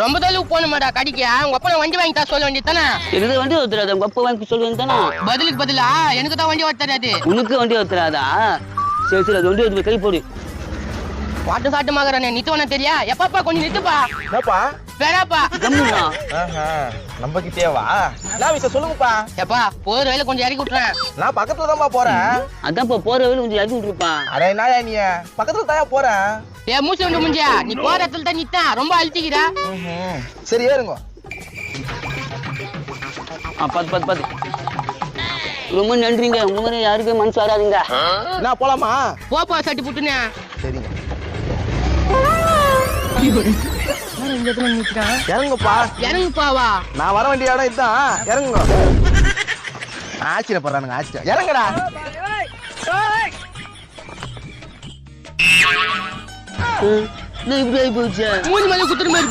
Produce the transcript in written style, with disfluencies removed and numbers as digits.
ரொம்ப தொலைவு போகணுமாடா கடிக்க உங்க அப்பா வண்டி வாங்கி தர சொல்ல வேண்டியதானே. எனக்கு வண்டி ஓத்துறாது, உங்க அப்பா வாங்கி சொல்ல வேண்டியதானே. பதிலுக்கு பதிலா எனக்கு தான் வண்டி ஓட்ட தெரியாது. உனக்கு வண்டி ஓத்துறாதா? சரி சரி, அது வண்டி ஓட்டு கை போடு. வாட்டு சாட்டுமாகறானே நித்துவனா தெரியா? எப்பப்பா கொஞ்சம் நித்துப்பா. என்னப்பா வேறாப்பா கம்முனா நம்ம கிட்டேவா? நான் விஷயம் சொல்லுங்கப்பா. எப்பா போற வயல கொஞ்சம் இறக்கி விட்டுறேன். நான் பக்கத்துல தான்ப்பா போறேன். அதான்ப்பா போற வழியில கொஞ்சம் இறக்கி விட்டுருப்பா. அட என்னயா நீ பக்கத்துல தாயா போறேன். ஏ மூச்சு வந்து முடிஞ்சா நீ போற இடத்துல தான் நித்தான் ரொம்ப அழுத்திக்கிறா. சரி ஏறுங்க. பாத்து ரொம்ப நன்றிங்க. உங்க மாதிரி யாருக்கும் மனசு வராதுங்க. நான் போலாமா? போப்பா சட்டி புட்டுனே. சரிங்க. நிக்கிறான் இறங்குப்பா. இறங்குப்பாவா? நான் வர வேண்டிய இடம் இதுதான். இறங்குங்க. ஆச்சரியப்படுறானுங்க ஆச்சரியம். இறங்குடா. இப்படி ஆகி போச்சு. மூணு மணி குத்துற மாதிரி